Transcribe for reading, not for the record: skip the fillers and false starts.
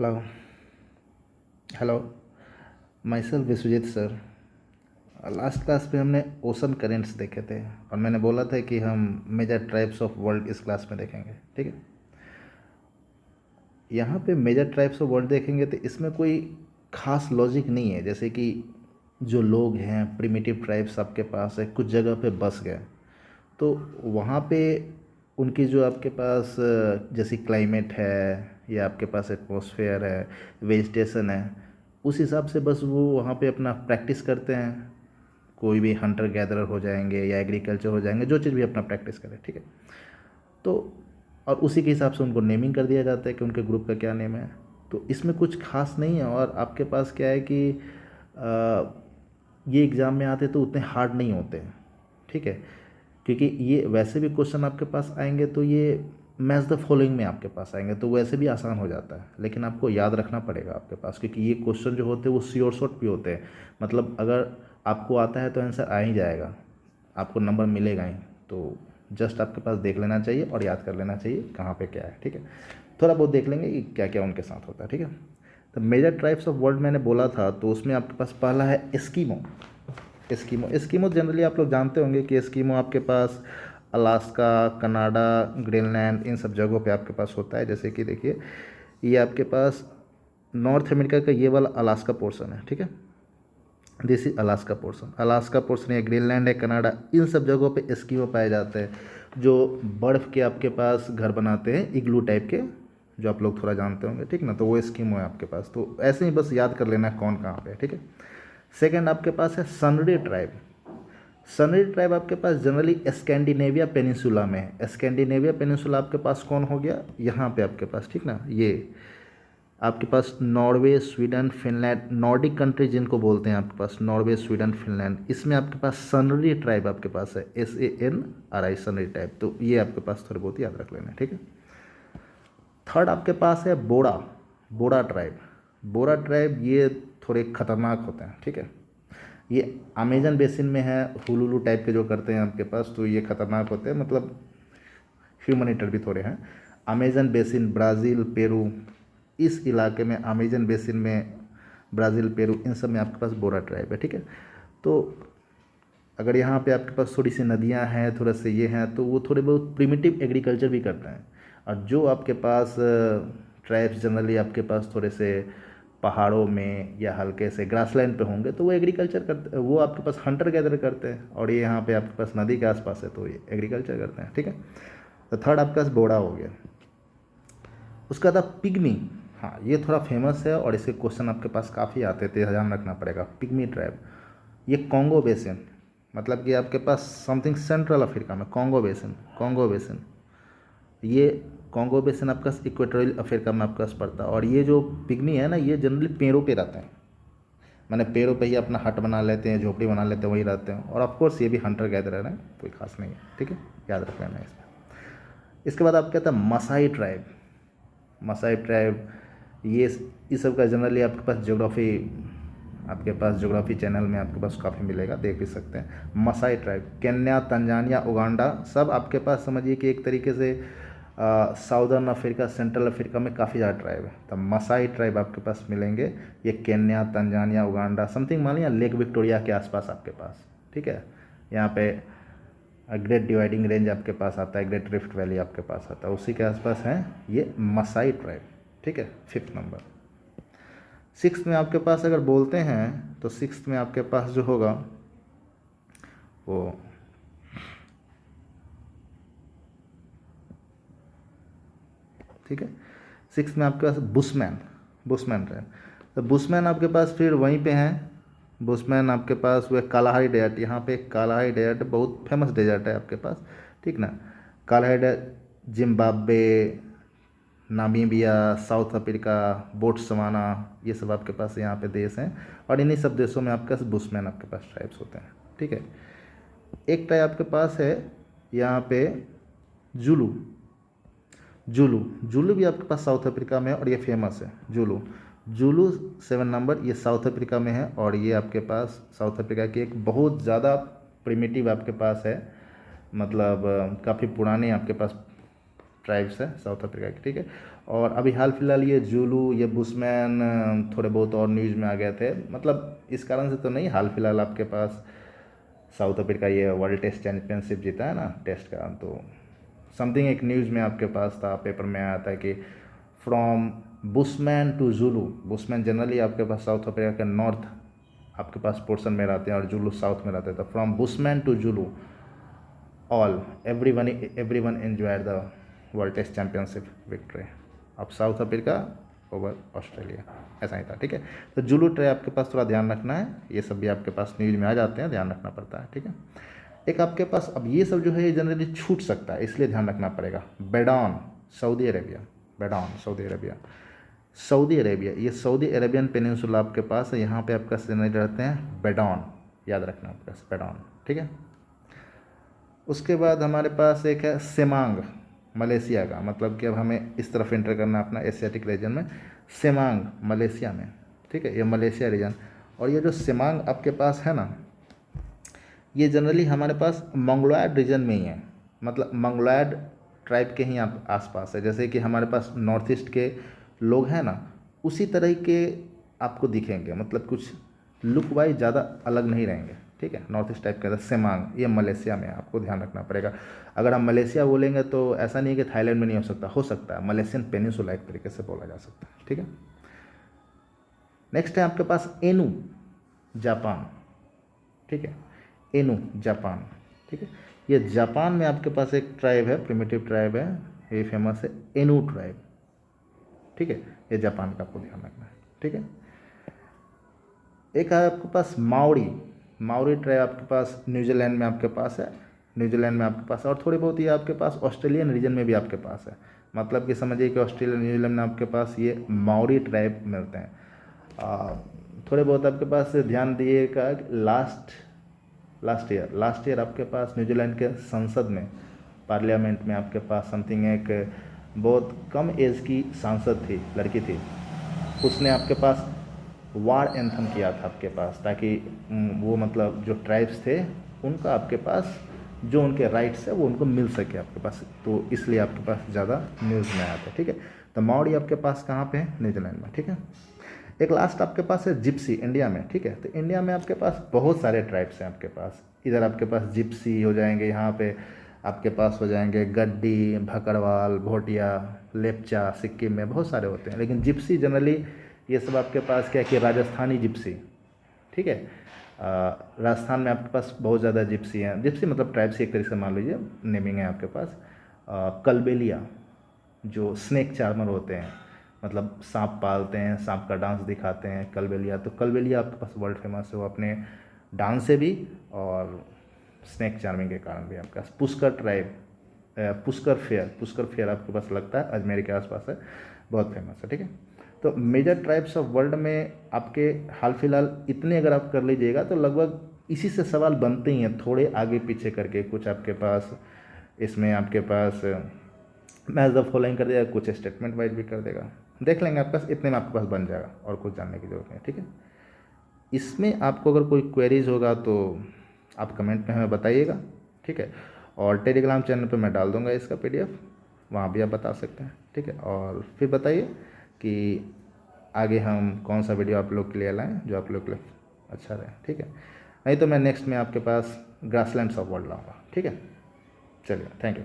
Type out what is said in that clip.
Hello hello my self Vishwajeet sir. Last class में हमने ocean currents देखे थे और मैंने बोला था कि हम मेजर ट्राइब्स ऑफ वर्ल्ड इस क्लास में देखेंगे। ठीक है, यहाँ पे मेजर ट्राइब्स ऑफ वर्ल्ड देखेंगे तो इसमें कोई खास लॉजिक नहीं है। जैसे कि जो लोग हैं प्रिमिटिव ट्राइब्स आपके पास है, कुछ जगह पे बस गए तो वहाँ पे उनकी जो आपके पास जैसी क्लाइमेट है या आपके पास एटमॉस्फेयर है, वेजिटेशन है, उस हिसाब से बस वो वहाँ पे अपना प्रैक्टिस करते हैं। कोई भी हंटर गैदरर हो जाएंगे या एग्रीकल्चर हो जाएंगे, जो चीज़ भी अपना प्रैक्टिस करें। ठीक है, तो और उसी के हिसाब से उनको नेमिंग कर दिया जाता है कि उनके ग्रुप का क्या नेम है। तो इसमें कुछ खास नहीं है। और आपके पास क्या है कि ये एग्ज़ाम में आते तो उतने हार्ड नहीं होते हैं। ठीक है, क्योंकि ये वैसे भी क्वेश्चन आपके पास आएंगे तो ये मैच द फॉलोइंग में आपके पास आएंगे तो वैसे भी आसान हो जाता है, लेकिन आपको याद रखना पड़ेगा आपके पास, क्योंकि ये क्वेश्चन जो होते हैं वो श्योर शॉट भी होते हैं। मतलब अगर आपको आता है तो आंसर आ ही जाएगा, आपको नंबर मिलेगा ही। तो जस्ट आपके पास देख लेना चाहिए और याद कर लेना चाहिए कहाँ पे क्या है। ठीक है, थोड़ा बहुत देख लेंगे कि क्या क्या उनके साथ होता है। ठीक है, तो मेजर ट्राइब्स ऑफ वर्ल्ड मैंने बोला था, तो उसमें आपके पास पहला है एस्कीमो। एस्कीमो एस्कीमो जनरली आप लोग जानते होंगे कि एस्कीमो आपके पास अलास्का, कनाडा, ग्रीनलैंड, इन सब जगहों पे आपके पास होता है। जैसे कि देखिए, ये आपके पास नॉर्थ अमेरिका का ये वाला अलास्का पोर्शन है। ठीक है, this is Alaska portion. Alaska portion या ग्रीनलैंड है, कनाडा, इन सब जगहों पे एस्कीमो पाए जाते हैं जो बर्फ़ के आपके पास घर बनाते हैं, इग्लू टाइप के, जो आप लोग थोड़ा जानते होंगे। ठीक ना, तो वो एस्कीमो है आपके पास। तो ऐसे ही बस याद कर लेना कौन कहाँ पे है। ठीक है, सेकेंड आपके पास है सनरी ट्राइब। सनरी ट्राइब आपके पास जनरली स्कैंडिनेविया पेनिनसुला में है। स्कैंडिनेविया पेनिनसुला आपके पास कौन हो गया, यहाँ पे आपके पास। ठीक ना, ये आपके पास Norway, Sweden, Finland, Nordic country जिनको बोलते हैं आपके पास, नॉर्वे, स्वीडन, फिनलैंड, इसमें आपके पास सनरी ट्राइब आपके पास है, SANRI, सनरी ट्राइब। तो ये आपके पास थोड़े बहुत याद रख लेना है। ठीक है, थर्ड आपके पास है बोड़ा। बोड़ा ट्राइब। बोड़ा ट्राइब ये थोड़े खतरनाक होते हैं। ठीक है, ये अमेजन बेसिन में है, हुलुलू टाइप के जो करते हैं आपके पास, तो ये खतरनाक होते हैं। मतलब ह्यूमन ईटर भी थोड़े हैं। अमेजन बेसिन, ब्राज़ील, पेरू, इस इलाके में अमेजन बेसिन में, ब्राज़ील, पेरू, इन सब में आपके पास बोरा ट्राइब है। ठीक है, तो अगर यहाँ पे आपके पास थोड़ी सी नदियाँ हैं, थोड़ा से ये हैं, तो वो थोड़े बहुत प्रिमिटिव एग्रीकल्चर भी करते हैं। और जो आपके पास ट्राइब्स जनरली आपके पास थोड़े से पहाड़ों में या हल्के से ग्रासलैंड पे होंगे तो वो एग्रीकल्चर करते, वो आपके पास हंटर गैदर करते हैं। और ये यहाँ पे आपके पास नदी के आसपास है तो ये एग्रीकल्चर करते हैं। ठीक है, तो थर्ड आपके पास बोड़ा हो गया। उसका था पिग्मी। हाँ, ये थोड़ा फेमस है और इसके क्वेश्चन आपके पास काफ़ी आते थे, ध्यान रखना पड़ेगा। पिग्मी ट्राइब, ये कॉन्गो बेसिन, मतलब कि आपके पास समथिंग सेंट्रल अफ्रीका में, कॉन्गो बेसिन। कॉन्गो बेसिन, ये कॉन्गो बेसिन आपका इक्वेटोरियल अफ्रीका में आपके पास पड़ता है। और ये जो पिग्मी है ना, ये जनरली पेड़ों पे रहते हैं। मैंने पेड़ों पे ही अपना हट बना लेते हैं, झोपड़ी बना लेते हैं, वही रहते हैं। और ऑफकोर्स ये भी हंटर गैदरर है, कोई खास नहीं है। ठीक है, याद रख लेना इसमें। इसके बाद आप कहते हैं मसाई ट्राइब। मसाई ट्राइब, ये इस सब का जनरली आपके पास ज्योग्राफी, आपके पास ज्योग्राफी चैनल में आपके पास काफ़ी मिलेगा, देख भी सकते हैं। Maasai tribe Kenya, Tanzania, Uganda, सब आपके पास समझिए कि एक तरीके से साउदर्न अफ्रीका, सेंट्रल अफ्रीका में काफ़ी ज़्यादा ट्राइब है। तो मसाई ट्राइब आपके पास मिलेंगे, ये केन्या, तंजानिया, उगांडा, समथिंग मान लिया लेक विक्टोरिया के आसपास आपके पास। ठीक है, यहाँ पे ग्रेट डिवाइडिंग रेंज आपके पास आता है, ग्रेट रिफ्ट वैली आपके पास आता है, उसी के आसपास हैं ये मसाई ट्राइब। ठीक है, फिफ्थ नंबर। सिक्स्थ में आपके पास अगर बोलते हैं तो सिक्स्थ में आपके पास जो होगा वो ठीक है, सिक्स्थ में आपके पास बुशमैन। बुशमैन ट्राइब, तो बुशमैन आपके पास फिर वहीं पे हैं। बुशमैन आपके पास वह कालाहारी डेजर्ट, यहाँ पे कालाहारी डेजर्ट बहुत फेमस डेजर्ट है आपके पास। ठीक ना, Kalahari desert, Zimbabwe, Namibia, South Africa, Botswana, ये सब आपके पास यहाँ पे देश हैं। और इन्हीं सब देशों में आपके पास बुशमैन आपके पास ट्राइब्स होते हैं। ठीक है, एक ट्राइब आपके पास है यहाँ पे जुलू। जुलू, जुलू भी आपके पास साउथ अफ्रीका में है और ये फेमस है। जुलू, जुलू 7 नंबर, ये साउथ अफ्रीका में है और ये आपके पास साउथ अफ्रीका की एक बहुत ज़्यादा प्रिमिटिव आपके पास है, मतलब काफ़ी पुराने आपके पास ट्राइब्स है साउथ अफ्रीका के, ठीक है। और अभी हाल फिलहाल ये जुलू, ये बुशमैन थोड़े बहुत और न्यूज़ में आ गए थे, मतलब इस कारण से तो नहीं, हाल फिलहाल आपके पास साउथ अफ्रीका ये वर्ल्ड टेस्ट चैंपियनशिप जीता है ना टेस्ट का, तो समथिंग एक न्यूज़ में आपके पास था, पेपर में आया था कि from Bushman to Zulu, Bushman generally आपके पास साउथ अफ्रीका के नॉर्थ आपके पास पोर्शन में रहते हैं और जुलू साउथ में रहते हैं, तो from Bushman to Zulu all everyone enjoyed the world test championship victory of South Africa over Australia, ऐसा ही था, ठीक है। तो जुलू ट्राइब आपके पास थोड़ा ध्यान रखना है, ये सब भी आपके पास न्यूज़ में आ जाते हैं, ध्यान रखना पड़ता है, ठीक है। एक आपके पास अब ये सब जो है ये जनरली छूट सकता है, इसलिए ध्यान रखना पड़ेगा। Bedouin Saudi Arabia, Bedouin Saudi Arabia, Saudi Arabia, ये सऊदी अरेबियन पेनिनसुला आपके पास है, यहाँ पे आपका जनरली रहते हैं बेडॉन, याद रखना आपका बेडॉन, ठीक है। उसके बाद हमारे पास एक है सेमांग, मलेशिया का, मतलब कि अब हमें इस तरफ एंटर करना अपना एशियाटिक रीजन में, सेमांग मलेशिया में, ठीक है, ये मलेशिया रीजन। और ये जो सेमांग आपके पास है ना, ये जनरली हमारे पास मंगोलॉयड रीजन में ही है, मतलब मंगोलॉयड ट्राइब के ही आप आसपास है, जैसे कि हमारे पास नॉर्थ ईस्ट के लोग हैं ना, उसी तरह के आपको दिखेंगे, मतलब कुछ लुक वाइज ज़्यादा अलग नहीं रहेंगे, ठीक है। नॉर्थ ईस्ट टाइप का सेमांग, ये मलेशिया में है, आपको ध्यान रखना पड़ेगा। अगर हम मलेशिया बोलेंगे तो ऐसा नहीं है कि थाईलैंड में नहीं हो सकता है, मलेशियन पेनिनसुला एक तरीके से बोला जा सकता है, ठीक है। नेक्स्ट है आपके पास एनू, जापान, ठीक है, एनू जापान, ठीक है। ये जापान में आपके पास एक ट्राइब है, प्रिमिटिव ट्राइब है, ये फेमस है एनू ट्राइब, ठीक है, ये जापान का आपको ध्यान रखना है, ठीक है। एक है आपके पास माओरी, माओरी ट्राइब आपके पास न्यूजीलैंड में आपके पास है, न्यूजीलैंड में आपके पास है, और थोड़ी बहुत ये आपके पास ऑस्ट्रेलियन रीजन में भी आपके पास है, मतलब कि समझिए कि ऑस्ट्रेलिया न्यूजीलैंड में आपके पास ये माओरी ट्राइब मिलते हैं। थोड़े बहुत आपके पास ध्यान दिएगा, लास्ट ईयर आपके पास न्यूजीलैंड के संसद में, पार्लियामेंट में आपके पास समथिंग एक बहुत कम एज की सांसद थी, लड़की थी, उसने आपके पास वार एंथम किया था आपके पास, ताकि वो मतलब जो ट्राइब्स थे उनका आपके पास जो उनके राइट्स है वो उनको मिल सके आपके पास, तो इसलिए आपके पास ज़्यादा न्यूज़ में आया था, ठीक है। तो माओरी आपके पास कहाँ पे है, न्यूजीलैंड में, ठीक है। एक लास्ट आपके पास है जिप्सी, इंडिया में, ठीक है। तो इंडिया में आपके पास बहुत सारे ट्राइब्स हैं आपके पास, इधर आपके पास जिप्सी हो जाएंगे, यहाँ पे आपके पास हो जाएंगे गड्डी, भकरवाल, भोटिया, लेपचा, सिक्किम में बहुत सारे होते हैं, लेकिन जिप्सी जनरली ये सब आपके पास क्या है कि राजस्थानी जिप्सी, ठीक है। राजस्थान में आपके पास बहुत ज़्यादा जिप्सी हैं, जिप्सी मतलब ट्राइब्स एक तरीके से मान लीजिए, नेमिंग है आपके पास। कलबेलिया जो स्नेक चार्मर होते हैं, मतलब सांप पालते हैं, सांप का डांस दिखाते हैं, कलबेलिया, तो कलबेलिया आपके पास वर्ल्ड फेमस है, वो अपने डांस से भी और स्नेक चार्मिंग के कारण भी। आपके पास पुष्कर ट्राइब, पुष्कर फेयर आपके पास लगता है अजमेर के आसपास है, बहुत फेमस है, ठीक है। तो मेजर ट्राइब्स ऑफ वर्ल्ड में आपके हाल फिलहाल इतने अगर आप कर लीजिएगा तो लगभग इसी से सवाल बनते ही हैं, थोड़े आगे पीछे करके कुछ आपके पास इसमें आपके पास मैच द फॉलोइंग कर देगा, कुछ स्टेटमेंट वाइज भी कर देगा, देख लेंगे आपके पास, इतने में आपके पास बन जाएगा और कुछ जानने की जरूरत नहीं, ठीक है। इसमें आपको अगर कोई क्वेरीज होगा तो आप कमेंट में हमें बताइएगा, ठीक है। और टेलीग्राम चैनल पे मैं डाल दूंगा इसका PDF, वहाँ भी आप बता सकते हैं, ठीक है। और फिर बताइए कि आगे हम कौन सा वीडियो आप लोग के लिए लाएँ जो आप लोग के लिए अच्छा रहे, ठीक है। नहीं तो मैं नेक्स्ट में आपके पास ग्रासलैंड्स ऑफ वर्ल्ड लाऊंगा, ठीक है। चलिए, थैंक यू।